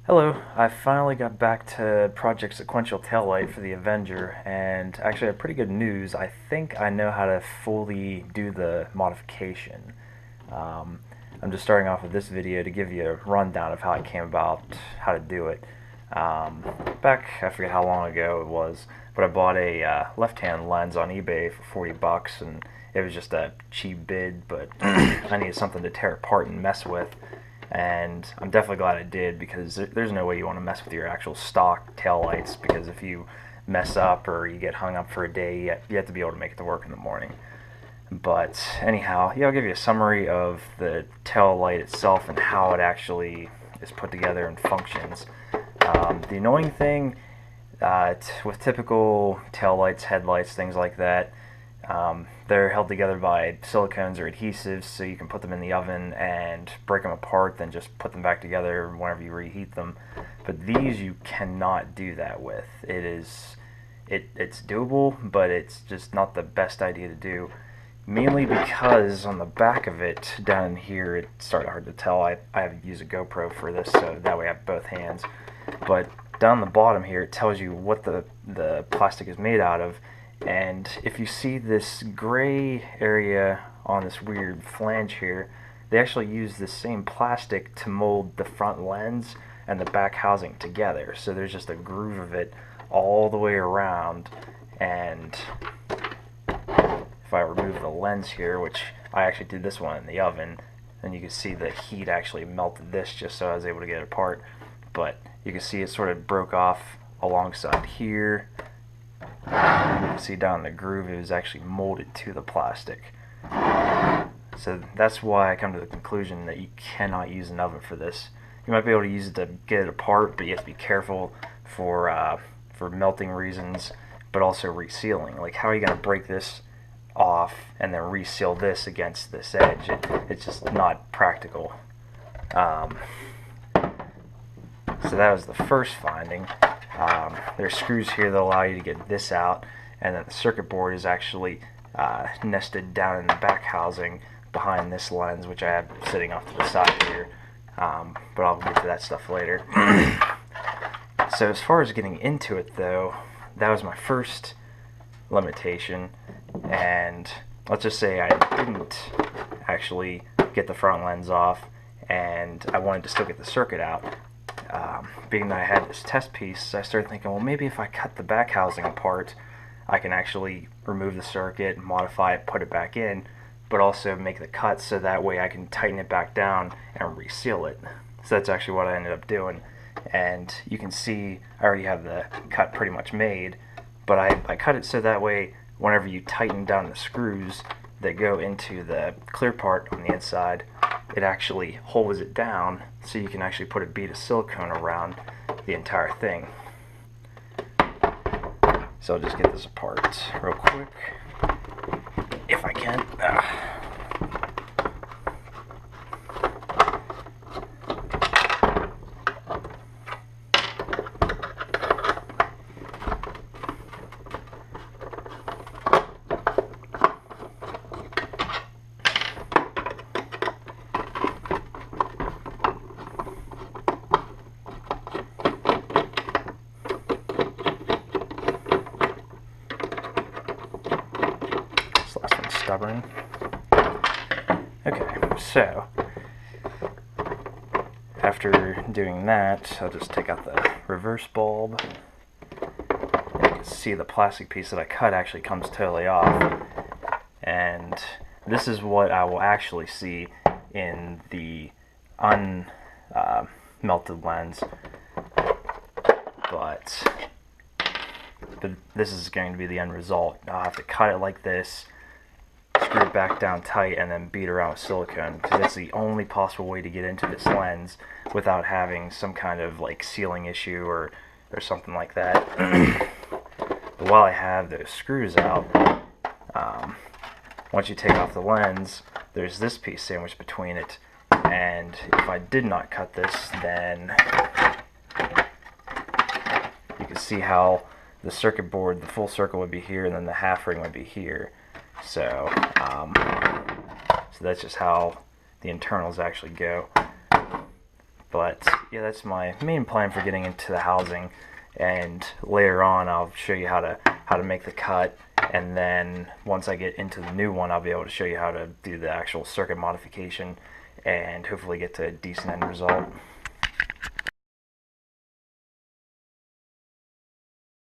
Hello, I finally got back to Project Sequential Taillight for the Avenger, and actually I have pretty good news. I think I know how to fully do the modification. Um, I'm just starting off with this video to give you a rundown of how I came about how to do it. Back, I forget how long ago it was, but I bought a left-hand lens on eBay for 40 bucks, and it was just a cheap bid, but I needed something to tear apart and mess with. And I'm definitely glad I did, because there's no way you want to mess with your actual stock tail lights, because if you mess up or you get hung up for a day, you have to be able to make it to work in the morning. But anyhow, yeah, I'll give you a summary of the tail light itself and how it actually is put together and functions. The annoying thing with typical tail lights, headlights, things like that, they're held together by silicones or adhesives, so you can put them in the oven and break them apart, then just put them back together whenever you reheat them. But these you cannot do that with. It's doable, but it's just not the best idea to do. Mainly because on the back of it, down here, it's sort of hard to tell. I have to use a GoPro for this, so that way I have both hands. But down the bottom here, it tells you what the plastic is made out of. And if you see this gray area on this weird flange here, they actually use the same plastic to mold the front lens and the back housing together. So there's just a groove of it all the way around. And if I remove the lens here, which I actually did this one in the oven, then you can see the heat actually melted this just so I was able to get it apart. But you can see it sort of broke off alongside here. You can see down the groove it was actually molded to the plastic. So that's why I come to the conclusion that you cannot use an oven for this. You might be able to use it to get it apart, but you have to be careful for melting reasons, but also resealing. Like, how are you going to break this off and then reseal this against this edge? It's just not practical. So that was the first finding. There's screws here that allow you to get this out, and then the circuit board is actually nested down in the back housing behind this lens, which I have sitting off to the side here, but I'll get to that stuff later. So as far as getting into it, though, that was my first limitation, and let's just say I didn't actually get the front lens off, and I wanted to still get the circuit out. Being that I had this test piece, I started thinking, well, maybe if I cut the back housing apart, I can actually remove the circuit, modify it, put it back in, but also make the cut so that way I can tighten it back down and reseal it. So that's actually what I ended up doing. And you can see I already have the cut pretty much made, but I cut it so that way whenever you tighten down the screws that go into the clear part on the inside, it actually holds it down so you can actually put a bead of silicone around the entire thing. So I'll just get this apart real quick, if I can. Stubborn. Okay, so after doing that, I'll just take out the reverse bulb. And you can see the plastic piece that I cut actually comes totally off. And this is what I will actually see in the unmelted lens. But this is going to be the end result. I'll have to cut it like this, screw it back down tight, and then beat around with silicone, because that's the only possible way to get into this lens without having some kind of like sealing issue or something like that. But while I have those screws out, once you take off the lens, there's this piece sandwiched between it, and if I did not cut this, then you can see how the circuit board, the full circle would be here, and then the half ring would be here. So that's just how the internals actually go. But yeah, that's my main plan for getting into the housing. And later on, I'll show you how to make the cut. And then once I get into the new one, I'll be able to show you how to do the actual circuit modification and hopefully get to a decent end result.